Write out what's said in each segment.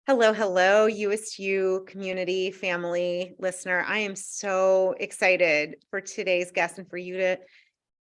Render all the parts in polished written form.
Hello, hello, Youest You community, family, listener. I am so excited for today's guest and for you to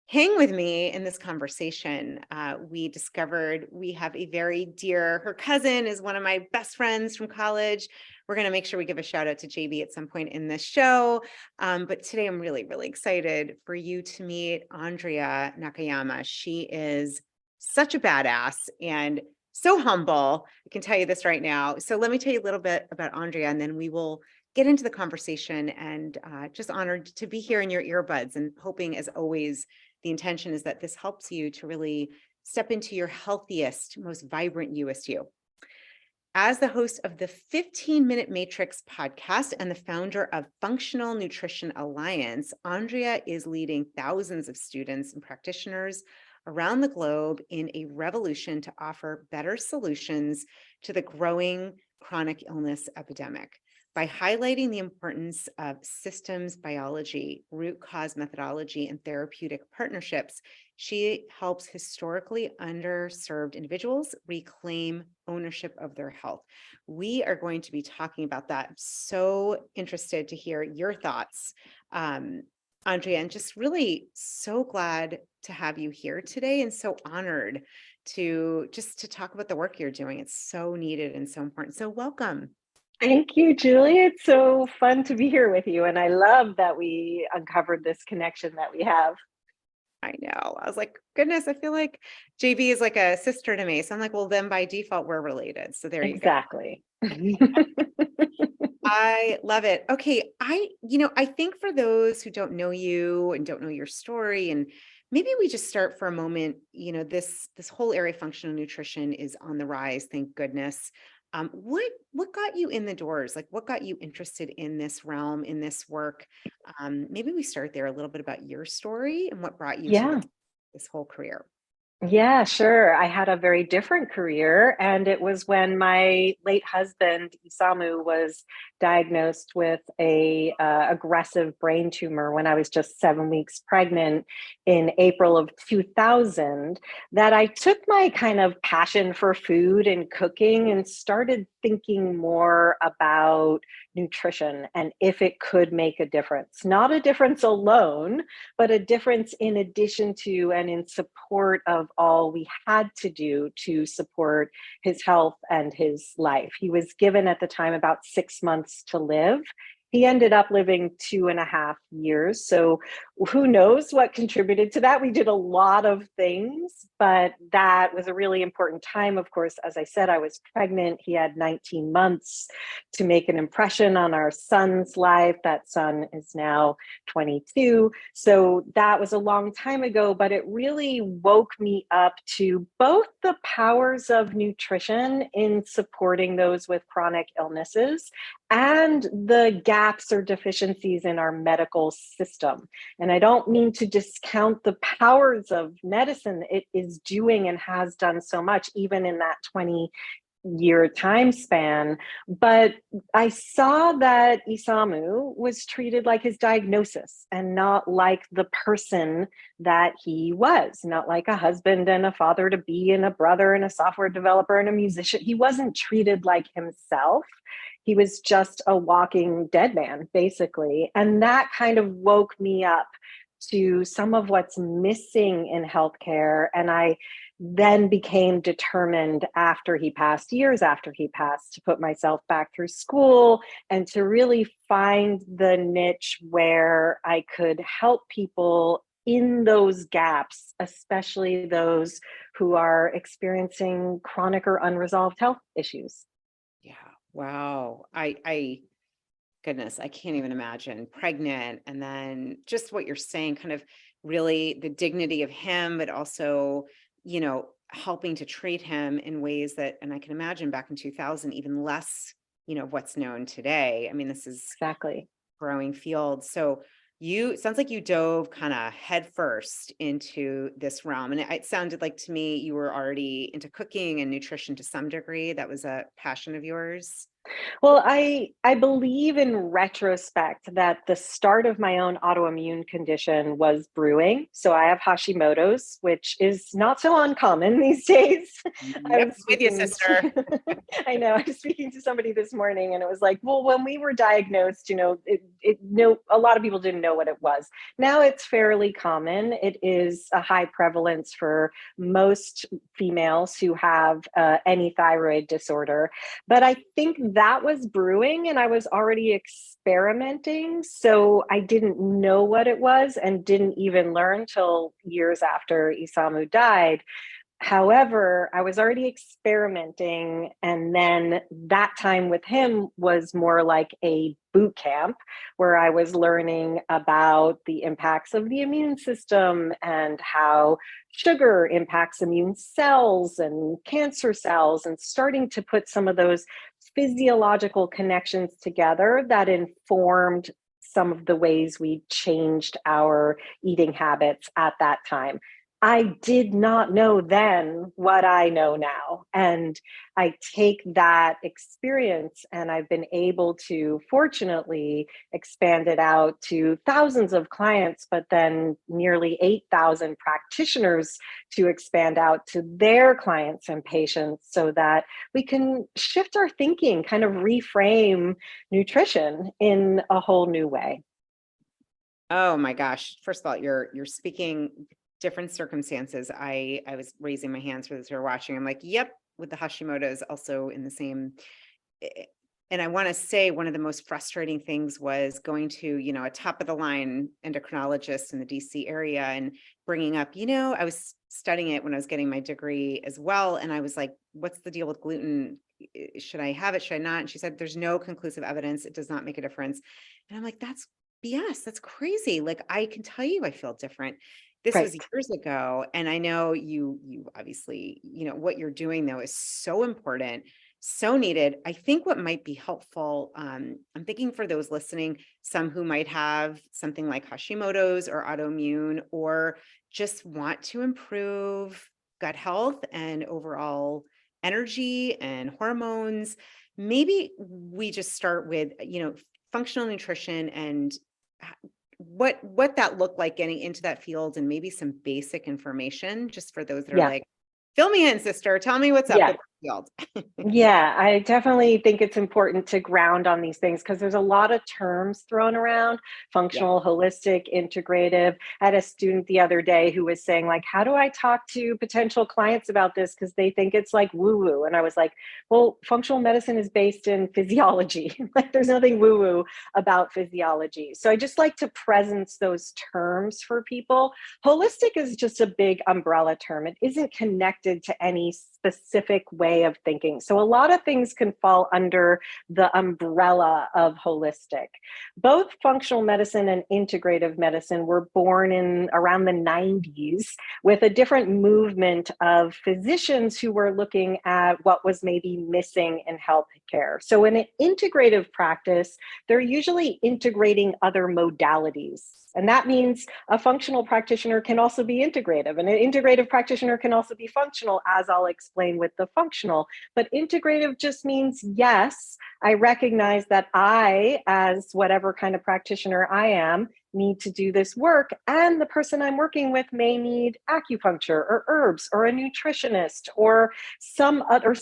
hang with me in this conversation. We discovered we have a very dear, her cousin is one of my best friends from college. We're going to make sure we give a shout out to JB at some point in this show. But today I'm really, really excited for you to meet Andrea Nakayama. She is such a badass and so humble. I can tell you this right now. So let me tell you a little bit about Andrea, and then we will get into the conversation. And just honored to be here in your earbuds, and hoping, as always, the intention is that this helps you to really step into your healthiest, most vibrant You-est You. As the host of the 15-Minute Matrix podcast and the founder of Functional Nutrition Alliance, Andrea is leading thousands of students and practitioners around the globe in a revolution to offer better solutions to the growing chronic illness epidemic. By highlighting the importance of systems biology, root cause methodology, and therapeutic partnerships, she helps historically underserved individuals reclaim ownership of their health. We are going to be talking about that. I'm so interested to hear your thoughts, Andrea, and just really so glad to have you here today, and so honored to talk about the work you're doing. It's so needed and so important. So welcome. Thank you, Julie. It's so fun to be here with you. And I love that we uncovered this connection that we have. I know. I was like, goodness, I feel like JB is like a sister to me. So I'm like, well, then by default, we're related. So there you go. Exactly. I love it. Okay. I think for those who don't know you and don't know your story, and maybe we just start for a moment, this whole area of functional nutrition is on the rise, thank goodness. What got you in the doors? Like, what got you interested in this realm, in this work? Maybe we start there, a little bit about your story and what brought you to Yeah. this whole career. Yeah, sure. I had a very different career, and it was when my late husband Isamu was diagnosed with a aggressive brain tumor when I was just 7 weeks pregnant in April of 2000 that I took my kind of passion for food and cooking and started thinking more about nutrition and if it could make a difference. Not a difference alone, but a difference in addition to and in support of all we had to do to support his health and his life. He was given at the time about 6 months to live. He ended up living 2.5 years. So who knows what contributed to that? We did a lot of things, but that was a really important time. Of course, as I said, I was pregnant. He had 19 months to make an impression on our son's life. That son is now 22. So that was a long time ago, but it really woke me up to both the powers of nutrition in supporting those with chronic illnesses and the gaps or deficiencies in our medical system. And I don't mean to discount the powers of medicine. It is doing and has done so much, even in that 20-year time span. But I saw that Isamu was treated like his diagnosis and not like the person that he was, not like a husband and a father to be and a brother and a software developer and a musician. He wasn't treated like himself. He was just a walking dead man, basically. And that kind of woke me up to some of what's missing in healthcare. And I then became determined after he passed, years after he passed, to put myself back through school and to really find the niche where I could help people in those gaps, especially those who are experiencing chronic or unresolved health issues. Yeah. Wow. I goodness, I can't even imagine pregnant. And then just what you're saying, kind of really the dignity of him, but also, helping to treat him in ways that, and I can imagine back in 2000, even less, what's known today. I mean, this is Exactly. growing field. So it sounds like you dove kind of headfirst into this realm. And it sounded like to me you were already into cooking and nutrition to some degree. That was a passion of yours. Well, I believe in retrospect that the start of my own autoimmune condition was brewing. So I have Hashimoto's, which is not so uncommon these days. I Yep, was with you, speaking sister. to, I know, I was speaking to somebody this morning and it was like, well, when we were diagnosed, no, a lot of people didn't know what it was. Now it's fairly common. It is a high prevalence for most females who have any thyroid disorder, but I think that was brewing and I was already experimenting. So I didn't know what it was and didn't even learn till years after Isamu died. However, I was already experimenting, and then that time with him was more like a boot camp where I was learning about the impacts of the immune system and how sugar impacts immune cells and cancer cells, and starting to put some of those physiological connections together that informed some of the ways we changed our eating habits at that time. I did not know then what I know now. And I take that experience and I've been able to fortunately expand it out to thousands of clients, but then nearly 8,000 practitioners to expand out to their clients and patients so that we can shift our thinking, kind of reframe nutrition in a whole new way. Oh my gosh. First of all, you're speaking different circumstances. I was raising my hands for those who are watching. I'm like, yep, with the Hashimoto's also in the same. eh, And I want to say one of the most frustrating things was going to, a top of the line endocrinologist in the DC area and bringing up, I was studying it when I was getting my degree as well. And I was like, what's the deal with gluten? Should I have it? Should I not? And she said, there's no conclusive evidence. It does not make a difference. And I'm like, that's BS. That's crazy. Like, I can tell you, I feel different. This was Right. years ago. And I know you obviously, what you're doing though is so important, so needed. I think what might be helpful, I'm thinking for those listening, some who might have something like Hashimoto's or autoimmune, or just want to improve gut health and overall energy and hormones. Maybe we just start with, functional nutrition and what that looked like getting into that field, and maybe some basic information just for those that are Yeah. like, fill me in, sister. Tell me what's up Yeah. with the field. Yeah, I definitely think it's important to ground on these things because there's a lot of terms thrown around: Yeah. functional, holistic, integrative. I had a student the other day who was saying, like, how do I talk to potential clients about this? Because they think it's like woo woo. And I was like, well, functional medicine is based in physiology. Like, there's nothing woo woo about physiology. So I just like to presence those terms for people. Holistic is just a big umbrella term, it isn't connected to any specific way of thinking. So a lot of things can fall under the umbrella of holistic. Both functional medicine and integrative medicine were born in around the 90s with a different movement of physicians who were looking at what was maybe missing in healthcare. So in an integrative practice, they're usually integrating other modalities. And that means a functional practitioner can also be integrative, and an integrative practitioner can also be functional, as I'll explain with the functional. But integrative just means, yes, I recognize that I, as whatever kind of practitioner I am, need to do this work, and the person I'm working with may need acupuncture or herbs or a nutritionist or some other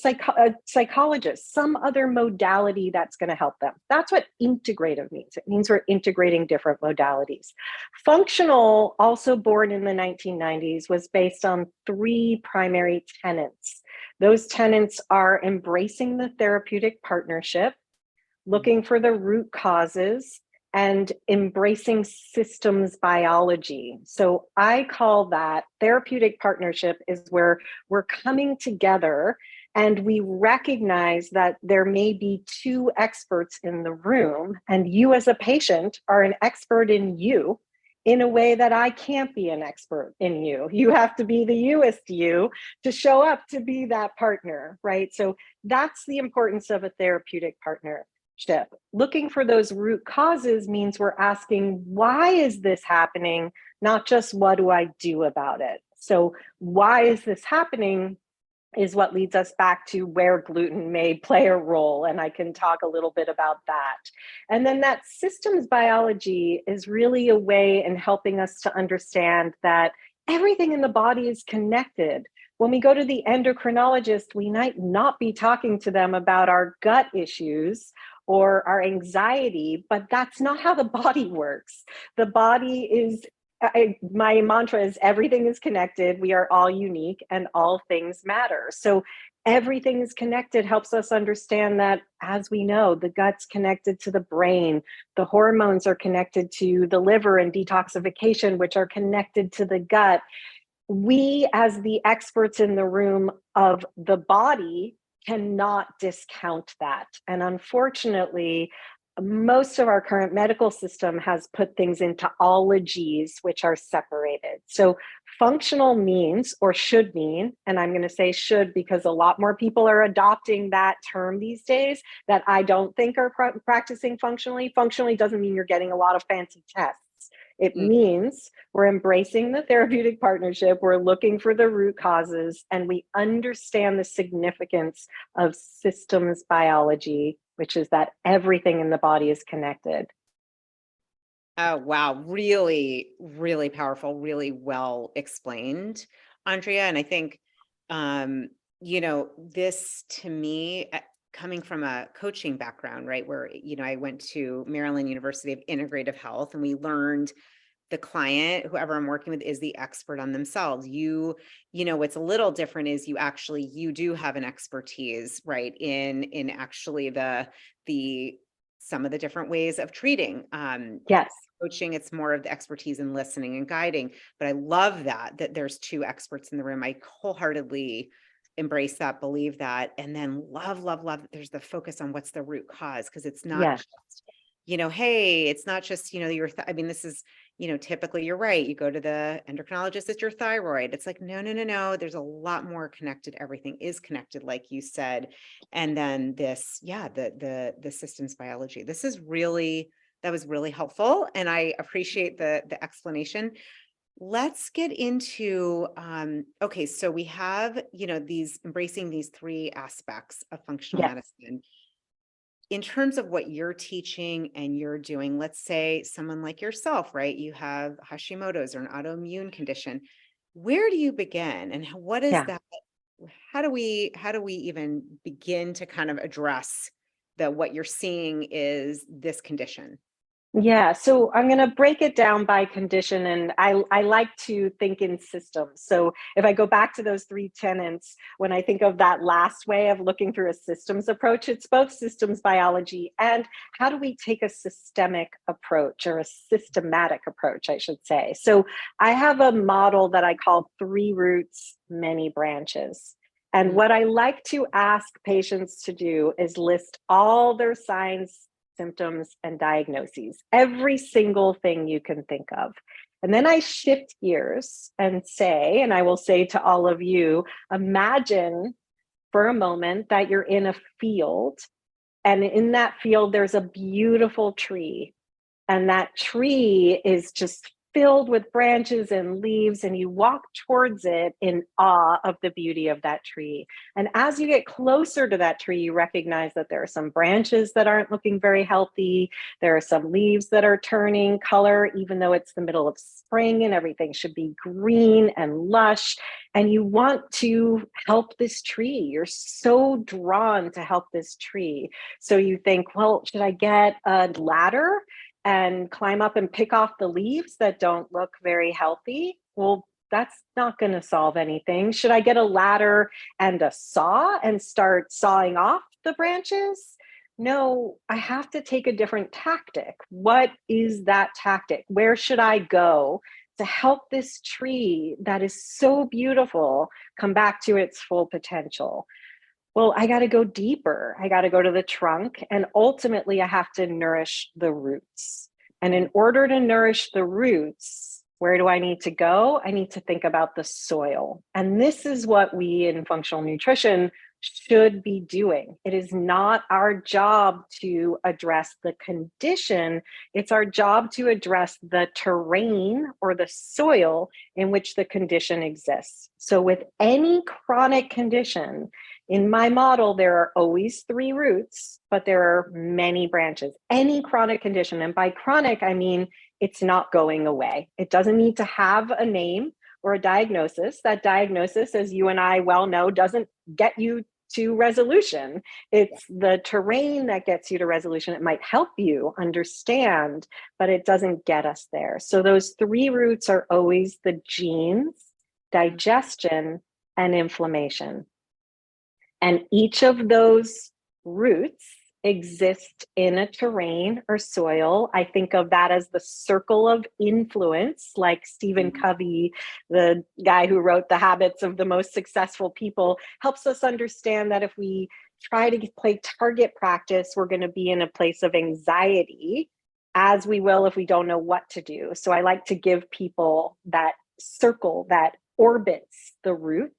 psychologist, some other modality that's going to help them. That's what integrative means. It means we're integrating different modalities. Functional, also born in the 1990s, was based on three primary tenets. Those tenets are embracing the therapeutic partnership, looking for the root causes, and embracing systems biology. So I call that therapeutic partnership, is where we're coming together and we recognize that there may be two experts in the room, and you as a patient are an expert in you in a way that I can't be an expert in you. You have to be the Youest You to show up to be that partner, right? So that's the importance of a therapeutic partnership. Looking for those root causes means we're asking, why is this happening? Not just what do I do about it? So, why is this happening? is what leads us back to where gluten may play a role. And I can talk a little bit about that. And then that systems biology is really a way in helping us to understand that everything in the body is connected. When we go to the endocrinologist, we might not be talking to them about our gut issues or our anxiety, but that's not how the body works. The body is my mantra is everything is connected. We are all unique and all things matter. So everything is connected helps us understand that, as we know, the gut's connected to the brain. The hormones are connected to the liver and detoxification, which are connected to the gut. We, as the experts in the room of the body, cannot discount that. And unfortunately, most of our current medical system has put things into ologies, which are separated. So functional means, or should mean, and I'm going to say should because a lot more people are adopting that term these days that I don't think are practicing functionally. Functionally doesn't mean you're getting a lot of fancy tests. It means we're embracing the therapeutic partnership, we're looking for the root causes, and we understand the significance of systems biology, which is that everything in the body is connected. Oh, wow. Really, really powerful, really well explained, Andrea. And I think, this to me, coming from a coaching background, right, where, I went to Maryland University of Integrative Health and we learned the client, whoever I'm working with, is the expert on themselves. What's a little different is you do have an expertise, right, in actually the some of the different ways of treating. Yes. Coaching, it's more of the expertise in listening and guiding. But I love that there's two experts in the room. I wholeheartedly embrace that, believe that, and then love that there's the focus on what's the root cause, because it's not Yes. just, hey, it's not just, I mean, this is, typically you're right. You go to the endocrinologist, it's your thyroid. It's like, no. There's a lot more connected. Everything is connected, like you said. And then this, the systems biology. That was really helpful. And I appreciate the explanation. Let's get into, okay, so we have, embracing these three aspects of functional Yes. medicine. In terms of what you're teaching and you're doing, let's say someone like yourself, right? You have Hashimoto's or an autoimmune condition. Where do you begin? And what is Yeah. that? How do we even begin to kind of address that what you're seeing is this condition? Yeah, so I'm going to break it down by condition, and I like to think in systems. So if I go back to those three tenets, when I think of that last way of looking through a systems approach, it's both systems biology and how do we take a systemic approach, or a systematic approach, I should say. So I have a model that I call 3 roots, many branches. And what I like to ask patients to do is list all their signs, symptoms, and diagnoses, every single thing you can think of. And then I shift gears and say, and I will say to all of you, imagine for a moment that you're in a field, and in that field, there's a beautiful tree. And that tree is just filled with branches and leaves, and you walk towards it in awe of the beauty of that tree. And as you get closer to that tree, you recognize that there are some branches that aren't looking very healthy. There are some leaves that are turning color, even though it's the middle of spring and everything should be green and lush. And you want to help this tree. You're so drawn to help this tree. So you think, well, should I get a ladder and climb up and pick off the leaves that don't look very healthy? Well, that's not going to solve anything. Should I get a ladder and a saw and start sawing off the branches? No, I have to take a different tactic. What is that tactic? Where should I go to help this tree that is so beautiful come back to its full potential? Well, I got to go deeper. I got to go to the trunk. And ultimately, I have to nourish the roots. And in order to nourish the roots, where do I need to go? I need to think about the soil. And this is what we in functional nutrition should be doing. It is not our job to address the condition. It's our job to address the terrain or the soil in which the condition exists. So with any chronic condition, in my model, there are always three roots, but there are many branches. Any chronic condition, and by chronic, I mean it's not going away. It doesn't need to have a name or a diagnosis. That diagnosis, as you and I well know, doesn't get you to resolution. It's the terrain that gets you to resolution. It might help you understand, but it doesn't get us there. So those three roots are always the genes, digestion, and inflammation. And each of those roots exist in a terrain or soil. I think of that as the circle of influence, like Stephen Covey, the guy who wrote The Habits of the Most Successful People, helps us understand that if we try to play target practice, we're going to be in a place of anxiety, as we will if we don't know what to do. So I like to give people that circle that orbits the root.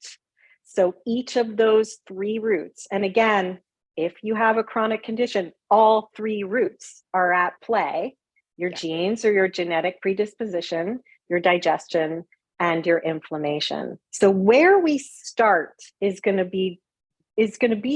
So each of those three roots, and again, if you have a chronic condition, all three roots are at play: your genes or your genetic predisposition, your digestion, and your inflammation. So where we start is going to be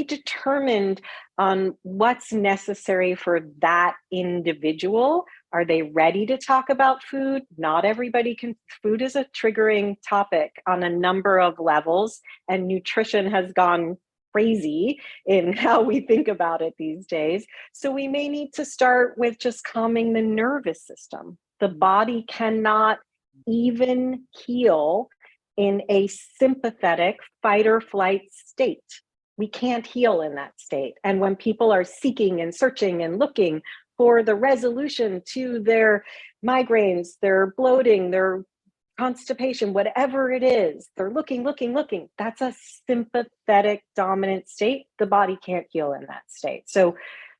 determined on what's necessary for that individual. Are they ready to talk about food? Not everybody can. Food is a triggering topic on a number of levels, and nutrition has gone crazy in how we think about it these days. So we may need to start with just calming the nervous system. The body cannot even heal in a sympathetic fight or flight state. We can't heal in that state. And when people are seeking and searching and looking for the resolution to their migraines, their bloating, their constipation, whatever it is, they're looking. That's a sympathetic dominant state. The body can't heal in that state. So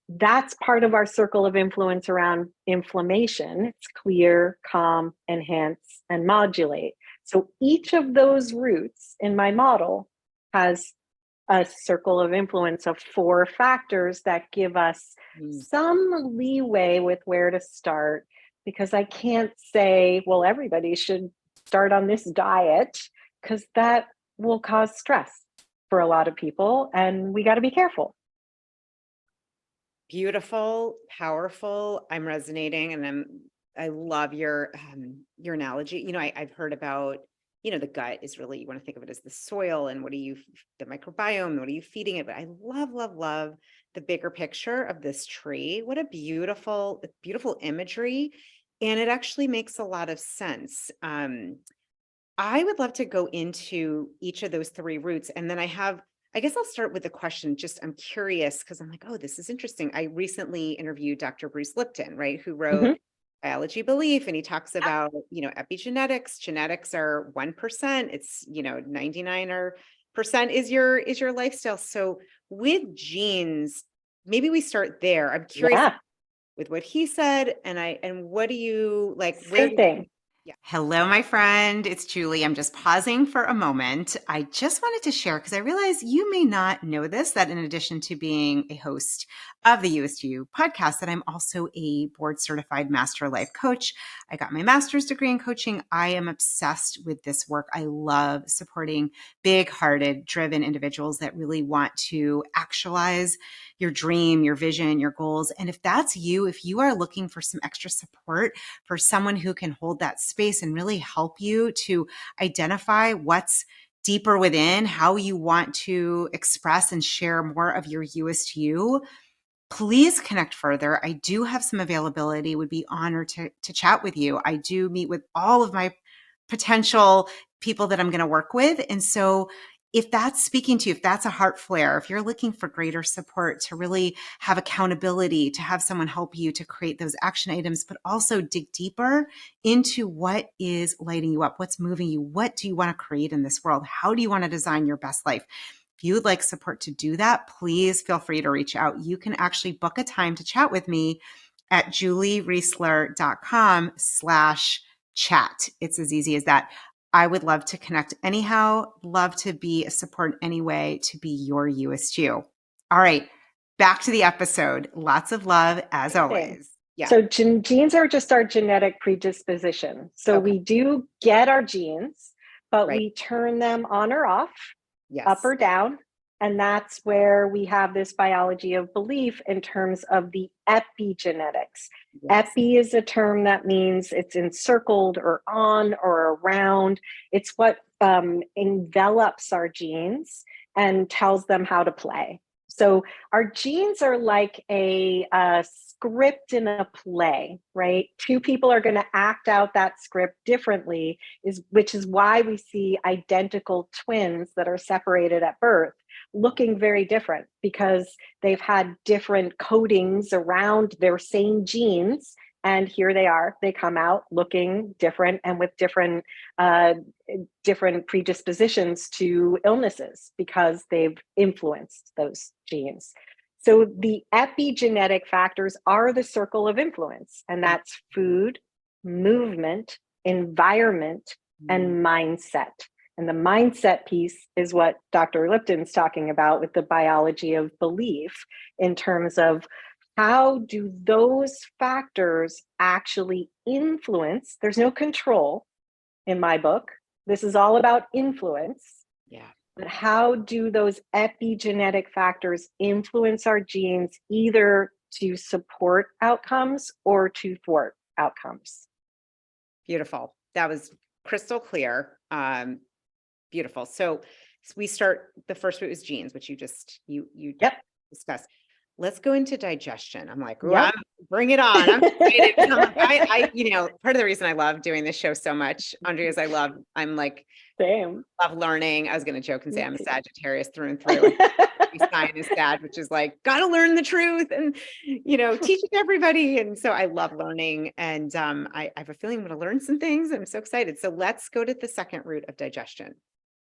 that's part of our circle of influence around inflammation. It's clear, calm, enhance, and modulate. So each of those roots in my model has a circle of influence of 4 factors that give us some leeway with where to start, because I can't say, well, everybody should start on this diet, because that will cause stress for a lot of people, and we got to be careful. Beautiful, powerful. I'm resonating, and I love your analogy. I've heard about, the gut is really, you want to think of it as the soil, and the microbiome, what are you feeding it? But I love the bigger picture of this tree. What a beautiful imagery. And it actually makes a lot of sense. I would love to go into each of those 3 roots. And then I guess I'll start with the question. I'm curious, because I'm like, oh, this is interesting. I recently interviewed Dr. Bruce Lipton, right, who wrote Biology Belief, and he talks about, epigenetics. Genetics are 1%. It's, 99% is your lifestyle. So with genes, maybe we start there. I'm curious with what he said, and what do you like? Same thing. Yeah. Hello, my friend. It's Julie. I'm just pausing for a moment. I just wanted to share, because I realize you may not know this, that in addition to being a host of the You-est You podcast, that I'm also a board certified master life coach. I got my master's degree in coaching. I am obsessed with this work. I love supporting big-hearted, driven individuals that really want to actualize your dream, your vision, your goals. And if that's you, if you are looking for some extra support, for someone who can hold that space and really help you to identify what's deeper within, how you want to express and share more of your Youest You, please connect further. I do have some availability. Would be honored to chat with you. I do meet with all of my potential people that I'm going to work with. And so if that's speaking to you, if that's a heart flare, if you're looking for greater support to really have accountability, to have someone help you to create those action items, but also dig deeper into what is lighting you up, what's moving you, what do you want to create in this world? How do you want to design your best life? If you would like support to do that, please feel free to reach out. You can actually book a time to chat with me at juliereisler.com/chat. It's as easy as that. I would love to connect anyhow, love to be a support in any way to be your Youest You. All right, back to the episode. Lots of love as Amazing. always. Yeah. So genes are just our genetic predisposition. So Okay. we do get our genes, but Right. we turn them on or off, up Yes. or down. And that's where we have this biology of belief in terms of the epigenetics. Yes. Epi is a term that means it's encircled or on or around. It's what envelops our genes and tells them how to play. So our genes are like a script in a play, right? Two people are going to act out that script differently, which is why we see identical twins that are separated at birth looking very different, because they've had different coatings around their same genes. And here they are, they come out looking different and with different predispositions to illnesses because they've influenced those genes. So the epigenetic factors are the circle of influence, and that's food, movement, environment, and mindset. And the mindset piece is what Dr. Lipton's talking about with the biology of belief, in terms of how do those factors actually influence? There's no control in my book. This is all about influence. Yeah. But how do those epigenetic factors influence our genes, either to support outcomes or to thwart outcomes? Beautiful. That was crystal clear. Beautiful. So we start, the first root is genes, which you Yep. discussed. Let's go into digestion. I'm like, ooh, Yep. bring it on. I'm excited. Part of the reason I love doing this show so much, Andrea, is I'm like, Same. love learning. I was going to joke and say Me I'm a too. Sagittarius through and through. Sign is Sag, which is like, gotta learn the truth and, teach it to everybody. And so I love learning, and I have a feeling I'm going to learn some things. I'm so excited. So let's go to the second root of digestion.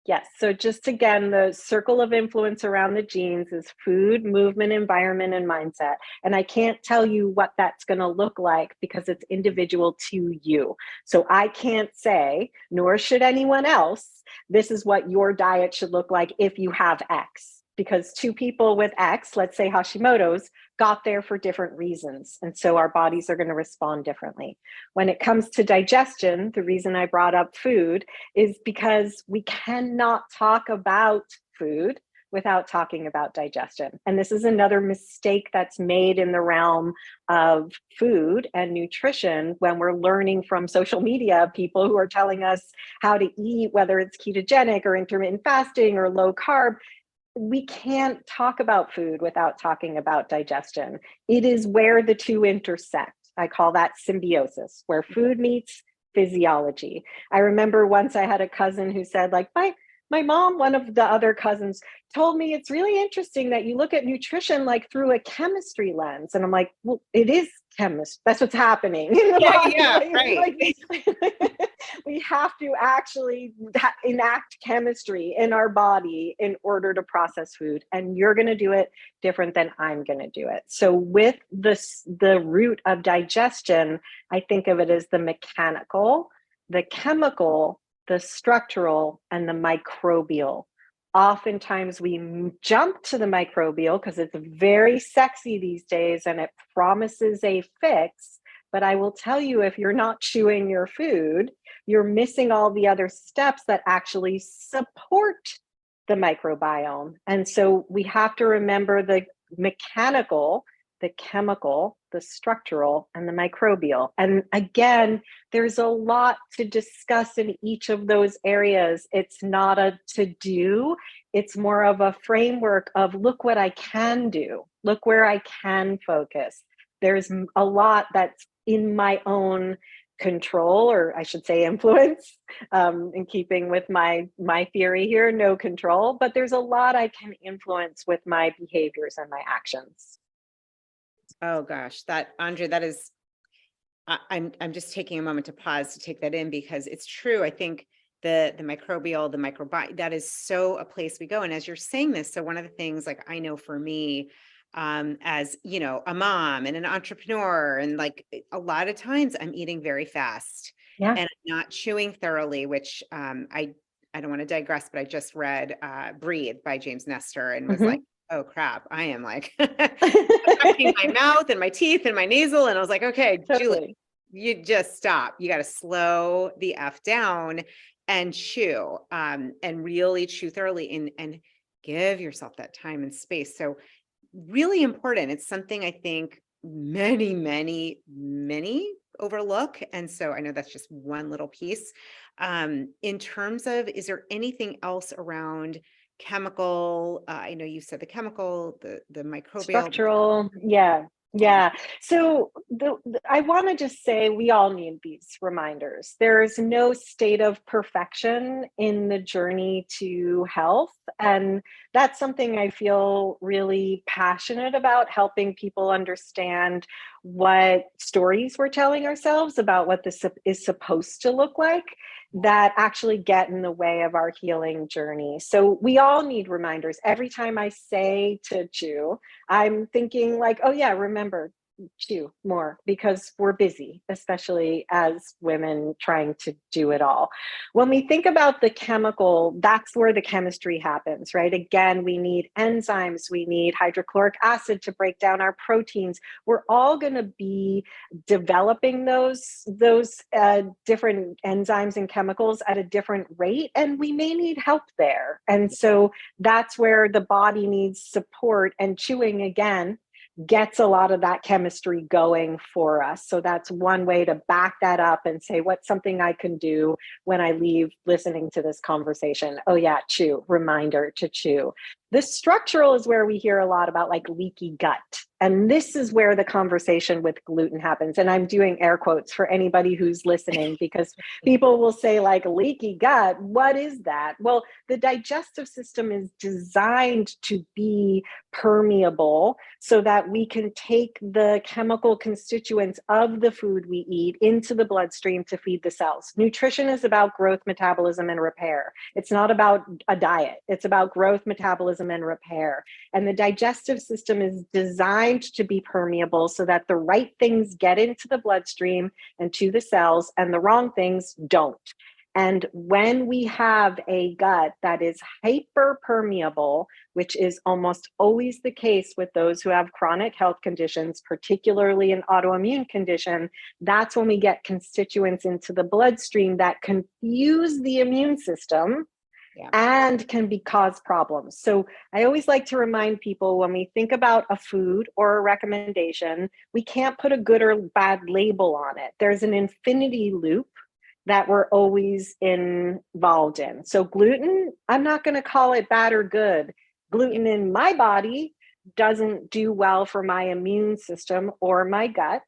Yes. So just again, the circle of influence around the genes is food, movement, environment, and mindset. And I can't tell you what that's going to look like because it's individual to you. So I can't say, nor should anyone else, this is what your diet should look like if you have X. Because two people with X, let's say Hashimoto's, got there for different reasons. And so our bodies are going to respond differently. When it comes to digestion, the reason I brought up food is because we cannot talk about food without talking about digestion. And this is another mistake that's made in the realm of food and nutrition when we're learning from social media, people who are telling us how to eat, whether it's ketogenic or intermittent fasting or low carb. We can't talk about food without talking about digestion. It is where the two intersect. I call that symbiosis, where food meets physiology. I remember once I had a cousin who said, like, my mom, one of the other cousins, told me it's really interesting that you look at nutrition like through a chemistry lens. And I'm like, well, it is chemistry. That's what's happening in the body. Yeah, right. We have to actually enact chemistry in our body in order to process food. And you're going to do it different than I'm going to do it. So with the root of digestion, I think of it as the mechanical, the chemical, the structural, and the microbial. Oftentimes we jump to the microbial because it's very sexy these days and it promises a fix. But I will tell you, if you're not chewing your food, you're missing all the other steps that actually support the microbiome. And so we have to remember the mechanical, the chemical, the structural, and the microbial. And again, there's a lot to discuss in each of those areas. It's not a to-do, it's more of a framework of look what I can do, look where I can focus. There's a lot that's in my own control, or I should say influence, in keeping with my theory here, no control, but there's a lot I can influence with my behaviors and my actions. Oh gosh, Andrea, that is, I'm just taking a moment to pause to take that in, because it's true. I think the microbial, the microbiome, that is so a place we go. And as you're saying this, so one of the things, like, I know for me, as a mom and an entrepreneur, and like a lot of times I'm eating very fast. Yeah. and I'm not chewing thoroughly, which I don't want to digress, but I just read Breathe by James Nestor and was like, Mhm. oh crap, I am like affecting my mouth and my teeth and my nasal. And I was like, okay, Julie, Totally. you just stop. You got to slow the F down and chew, and really chew thoroughly and give yourself that time and space. So really important. It's something I think many overlook. And so I know that's just one little piece. In terms of, is there anything else around chemical? I know you said the chemical, the microbial. Structural, yeah, Yeah. yeah. So I want to just say we all need these reminders. There is no state of perfection in the journey to health. And that's something I feel really passionate about, helping people understand what stories we're telling ourselves about what this is supposed to look like that actually get in the way of our healing journey. So we all need reminders. Every time I say to chew, I'm thinking like, oh yeah, remember, chew more because we're busy, especially as women trying to do it all. When we think about the chemical, that's where the chemistry happens, right? Again, we need enzymes, we need hydrochloric acid to break down our proteins. We're all going to be developing those different enzymes and chemicals at a different rate, and we may need help there. And so that's where the body needs support, and chewing again gets a lot of that chemistry going for us. So that's one way to back that up and say, what's something I can do when I leave listening to this conversation? Oh yeah, chew, reminder to chew. The structural is where we hear a lot about like leaky gut. And this is where the conversation with gluten happens. And I'm doing air quotes for anybody who's listening, because people will say like leaky gut, what is that? Well, the digestive system is designed to be permeable so that we can take the chemical constituents of the food we eat into the bloodstream to feed the cells. Nutrition is about growth, metabolism, and repair. It's not about a diet. It's about growth, metabolism, and repair. And the digestive system is designed to be permeable so that the right things get into the bloodstream and to the cells, and the wrong things don't. And when we have a gut that is hyperpermeable, which is almost always the case with those who have chronic health conditions, particularly an autoimmune condition, that's when we get constituents into the bloodstream that confuse the immune system Yeah. and can cause problems. So I always like to remind people, when we think about a food or a recommendation, we can't put a good or bad label on it. There's an infinity loop that we're always involved in. So gluten, I'm not going to call it bad or good. Yeah. Gluten in my body doesn't do well for my immune system or my gut.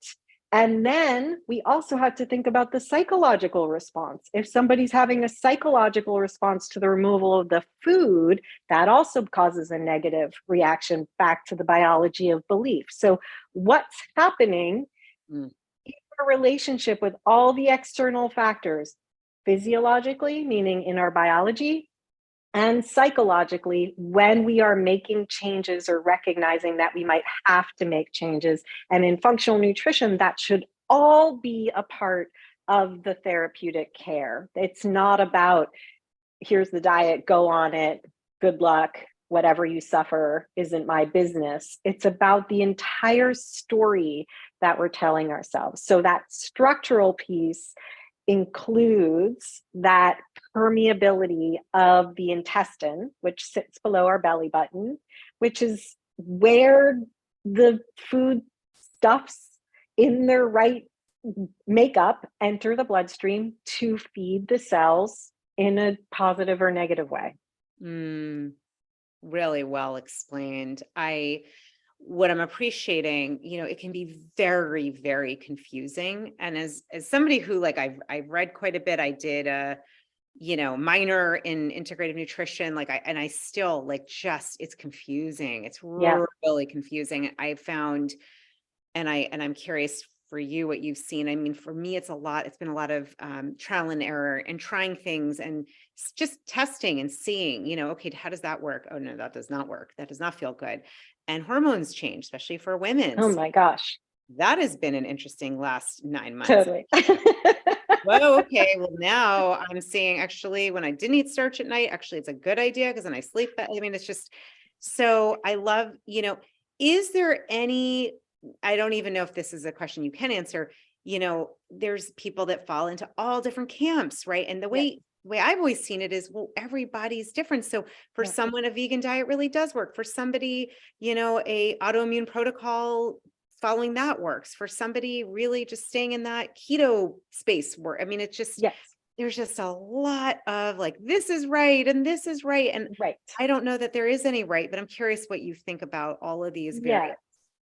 And then we also have to think about the psychological response. If somebody's having a psychological response to the removal of the food, that also causes a negative reaction back to the biology of belief. So what's happening Mm. relationship with all the external factors, physiologically, meaning in our biology, and psychologically, when we are making changes or recognizing that we might have to make changes. And in functional nutrition, that should all be a part of the therapeutic care. It's not about, here's the diet, go on it, good luck, whatever you suffer isn't my business. It's about the entire story that we're telling ourselves. So that structural piece includes that permeability of the intestine, which sits below our belly button, which is where the food stuffs in their right makeup enter the bloodstream to feed the cells in a positive or negative way. Mm. Really well explained. What I'm appreciating, it can be very confusing. And as somebody who like I've read quite a bit, I did a, minor in integrative nutrition, I still like just it's confusing. It's Yeah. really confusing. I found, and I'm curious for you what you've seen. I mean, for me, it's been a lot of trial and error and trying things and just testing and seeing, okay, how does that work? Oh no, that does not work. That does not feel good. And hormones change, especially for women. Oh So my gosh. that has been an interesting last 9 months. Totally. whoa, okay, well now I'm seeing actually when I didn't eat starch at night, actually it's a good idea because then I sleep better. I mean, it's just so I love, is there any, I don't even know if this is a question you can answer, there's people that fall into all different camps, right? And the Yeah, way I've always seen it is, well, everybody's different. So for yeah, someone, a vegan diet really does work. For somebody, a autoimmune protocol following that works. For somebody really just staying in that keto space work. I mean, it's just, yes, there's just a lot of like, this is right and this is right. And right. I don't know that there is any right, but I'm curious what you think about all of these Yeah. various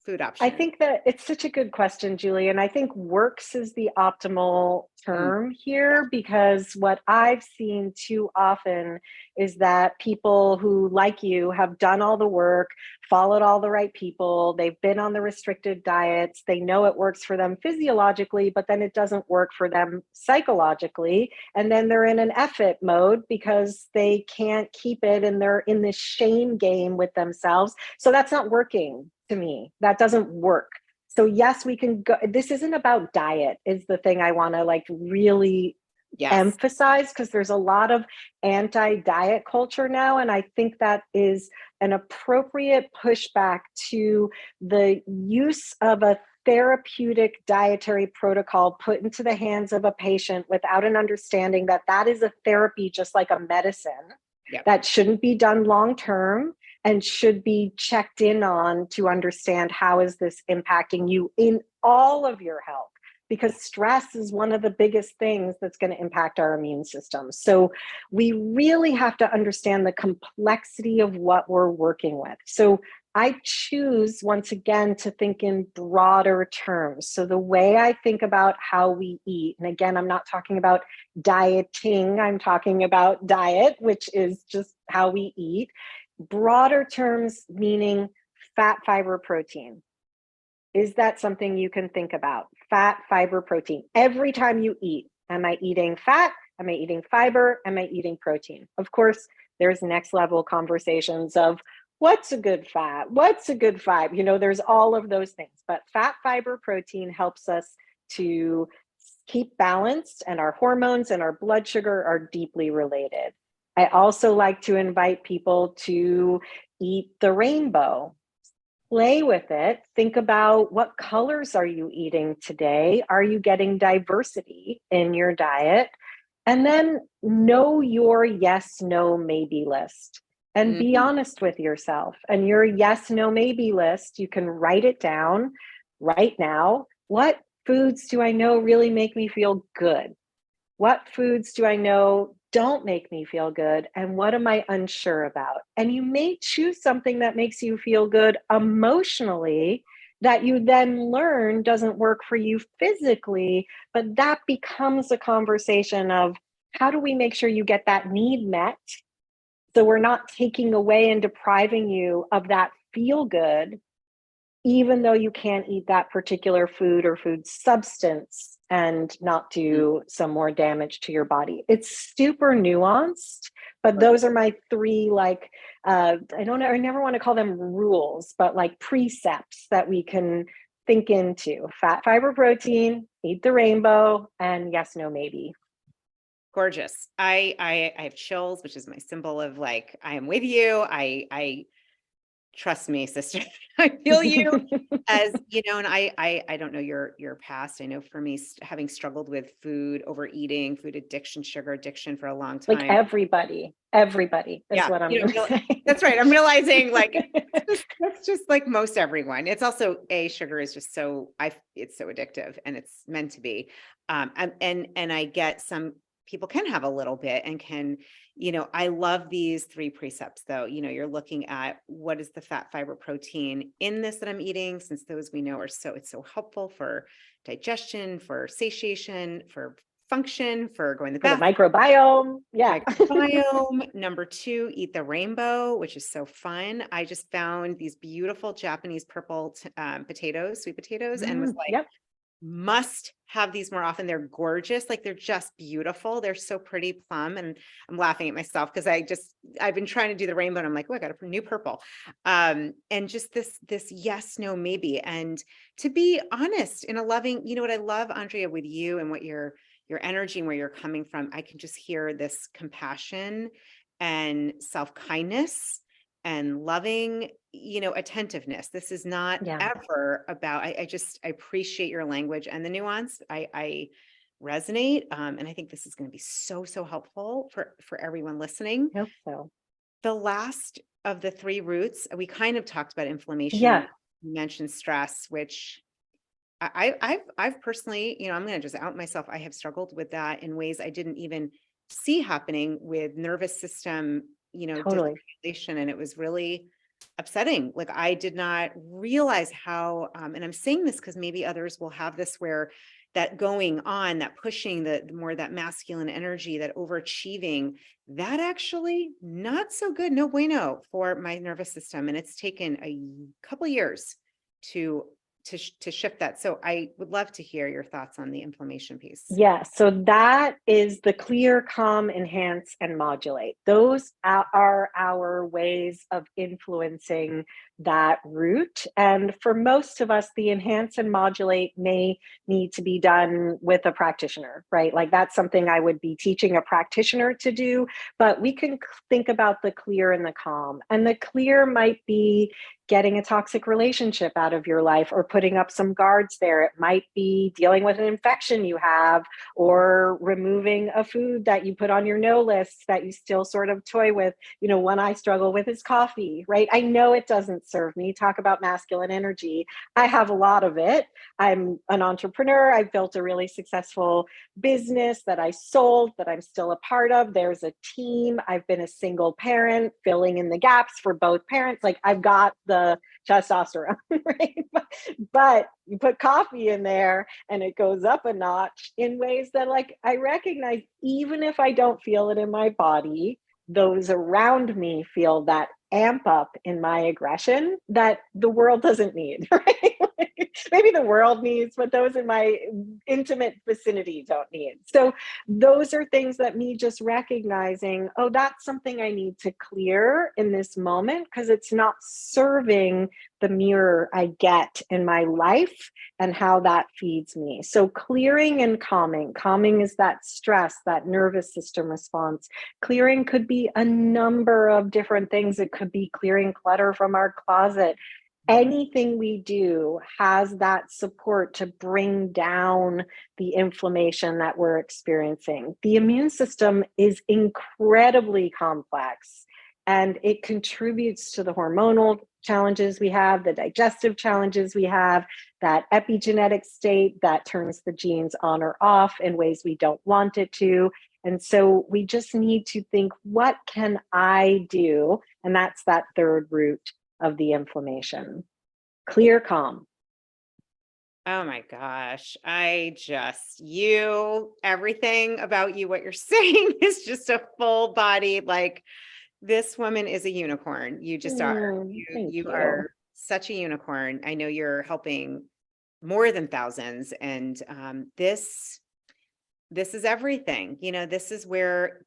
food I options. think that it's such a good question, Julie. And I think works is the optimal Mm, term yeah. here because what I've seen too often is that people who, like you, have done all the work, followed all the right people, they've been on the restricted diets, they know it works for them physiologically, but then it doesn't work for them psychologically. And then they're in an effort mode because they can't keep it and they're in this shame game with themselves. So that's not working to me. That doesn't work. So yes, we can go. This isn't about diet, is the thing I want to like really Yes. emphasize because there's a lot of anti-diet culture now. And I think that is an appropriate pushback to the use of a therapeutic dietary protocol put into the hands of a patient without an understanding that that is a therapy just like a medicine Yep. that shouldn't be done long term and should be checked in on to understand how is this impacting you in all of your health, because stress is one of the biggest things that's going to impact our immune system. So we really have to understand the complexity of what we're working with. So I choose once again to think in broader terms. So the way I think about how we eat, and again, I'm not talking about dieting, I'm talking about diet, which is just how we eat. Broader terms meaning fat, fiber, protein. Is that something you can think about? Fat, fiber, protein. Every time you eat, am I eating fat? Am I eating fiber? Am I eating protein? Of course, there's next level conversations of what's a good fat? What's a good fiber? There's all of those things. But fat, fiber, protein helps us to keep balanced, and our hormones and our blood sugar are deeply related. I also like to invite people to eat the rainbow. Play with it. Think about what colors are you eating today? Are you getting diversity in your diet? And then know your yes, no, maybe list and be Mhm. honest with yourself. And your yes, no, maybe list, you can write it down right now. What foods do I know really make me feel good? What foods do I know don't make me feel good? And what am I unsure about? And you may choose something that makes you feel good emotionally that you then learn doesn't work for you physically, but that becomes a conversation of how do we make sure you get that need met so we're not taking away and depriving you of that feel good even though you can't eat that particular food or food substance and not Mm, do some more damage to your body. It's super nuanced, but right. those are my three I never want to call them rules, but like precepts that we can think into. Fat, fiber, protein, eat the rainbow, and yes, no, maybe. Gorgeous. I have chills, which is my symbol of like, I am with you. I trust me, sister. I feel you as, and I don't know your past. I know for me, having struggled with food, overeating, food addiction, sugar addiction for a long Like time. everybody is Yeah, what I'm going to say. that's right. I'm realizing like that's just like most everyone. It's also sugar is just it's so addictive and it's meant to be. And I get some people can have a little bit and can, I love these three precepts though. You're looking at what is the fat, fiber, protein in this that I'm eating, since those we know it's so helpful for digestion, for satiation, for function, for going to the For the bathroom. microbiome. Yeah. Microbiome. Number two, eat the rainbow, which is so fun. I just found these beautiful Japanese purple potatoes, sweet potatoes, and was like, Yep. must have these more often. They're gorgeous. Like they're just beautiful. They're so pretty plum. And I'm laughing at myself because I've been trying to do the rainbow and I'm like, oh, I got a new purple. And just this yes, no, maybe. And to be honest in a loving, what I love, Andrea, with you and what you're your energy and where you're coming from, I can just hear this compassion and self-kindness and loving, attentiveness. This is not Yeah. ever about, I appreciate your language and the nuance. I resonate. And I think this is going to be so, so helpful for everyone listening. I hope so. The last of the three roots, we kind of talked about inflammation. Yeah. You mentioned stress, which I've personally, I'm going to just out myself. I have struggled with that in ways I didn't even see happening with nervous system, Totally. dysregulation, and it was really upsetting. Like I did not realize how, and I'm saying this because maybe others will have this where that going on, that pushing, the more that masculine energy, that overachieving, that actually not so good, no bueno for my nervous system, and it's taken a couple years to to shift that. So I would love to hear your thoughts on the inflammation piece. Yeah, so that is the clear, calm, enhance, and modulate. Those are our ways of influencing that root. And for most of us, the enhance and modulate may need to be done with a practitioner, right? Like that's something I would be teaching a practitioner to do, but we can think about the clear and the calm. And the clear might be getting a toxic relationship out of your life or putting up some guards there. It might be dealing with an infection you have or removing a food that you put on your no list that you still sort of toy with. One I struggle with is coffee, right? I know it doesn't serve me. Talk about masculine energy. I have a lot of it. I'm an entrepreneur. I've built a really successful business that I sold, that I'm still a part of. There's a team. I've been a single parent, filling in the gaps for both parents. Like I've got the testosterone, right? But you put coffee in there and it goes up a notch in ways that, like, I recognize, even if I don't feel it in my body, those around me feel that amp up in my aggression that the world doesn't need, right? Maybe the world needs, but those in my intimate vicinity don't need. So those are things that me just recognizing, oh, that's something I need to clear in this moment because it's not serving the mirror I get in my life and how that feeds me. So clearing and calming. Calming is that stress, that nervous system response. Clearing could be a number of different things. It could be clearing clutter from our closet. Anything we do has that support to bring down the inflammation that we're experiencing. The immune system is incredibly complex and it contributes to the hormonal challenges we have, the digestive challenges we have, that epigenetic state that turns the genes on or off in ways we don't want it to. And so we just need to think, what can I do? And that's that third root of the inflammation. Clear, calm. Oh my gosh. Everything about you, what you're saying is just a full body, like this woman is a unicorn. You just are. Thank You you. are such a unicorn. I know you're helping more than thousands. And this is everything. This is where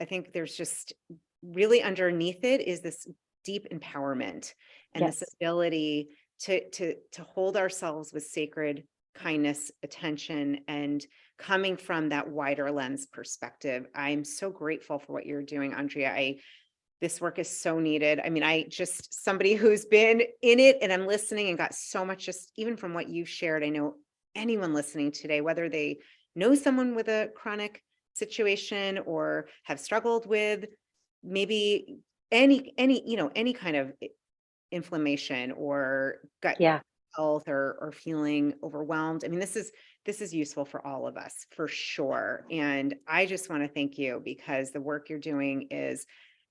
I think there's just really underneath it is this deep empowerment and this Yes. ability to hold ourselves with sacred kindness, attention, and coming from that wider lens perspective. I'm so grateful for what you're doing, Andrea. This work is so needed. I mean, I just somebody who's been in it and I'm listening and got so much just even from what you've shared. I know anyone listening today, whether they know someone with a chronic situation or have struggled with maybe any kind of inflammation or gut Yeah. health or feeling overwhelmed. I mean, this is useful for all of us for sure. And I just want to thank you because the work you're doing is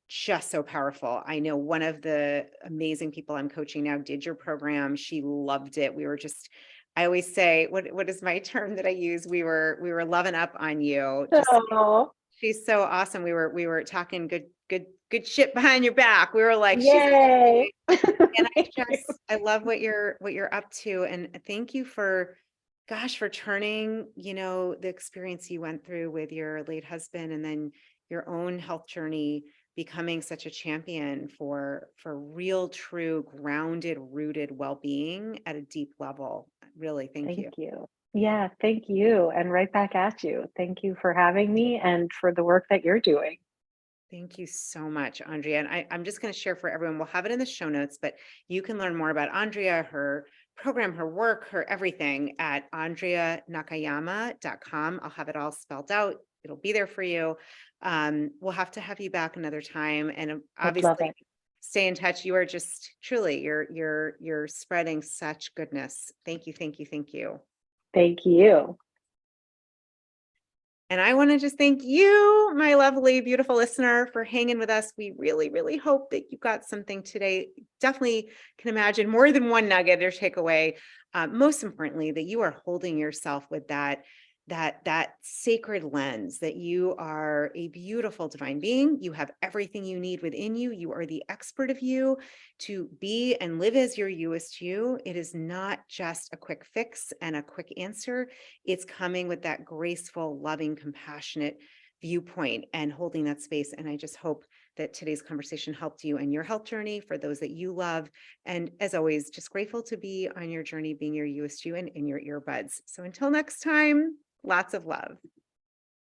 just so powerful. I know one of the amazing people I'm coaching now did your program. She loved it. I always say, what is my term that I use? We were loving up on you. Just Oh, she's so awesome. We were talking good shit behind your back. We were like, she's yay. amazing. And Thank you. I love what you're up to. And thank you for for turning, the experience you went through with your late husband and then your own health journey, becoming such a champion for real, true, grounded, rooted well-being at a deep level. Really, thank Thank you. you. Yeah, thank you. And right back at you. Thank you for having me and for the work that you're doing. Thank you so much, Andrea. And I'm just going to share for everyone. We'll have it in the show notes, but you can learn more about Andrea, her program, her work, her everything at andreanakayama.com. I'll have it all spelled out. It'll be there for you. We'll have to have you back another time. And I'd love obviously it. stay in touch. You are just truly, you're spreading such goodness. Thank you. Thank you. Thank you. Thank you. And I want to just thank you, my lovely, beautiful listener, for hanging with us. We really, really hope that you got something today. Definitely can imagine more than one nugget or takeaway. Most importantly, that you are holding yourself with that sacred lens, that you are a beautiful divine being. You have everything you need within you. You are the expert of you to be and live as your Youest You. It is not just a quick fix and a quick answer. It's coming with that graceful, loving, compassionate viewpoint and holding that space. And I just hope that today's conversation helped you in your health journey for those that you love. And as always, just grateful to be on your journey, being your Youest You and in your earbuds. So until next time, lots of love.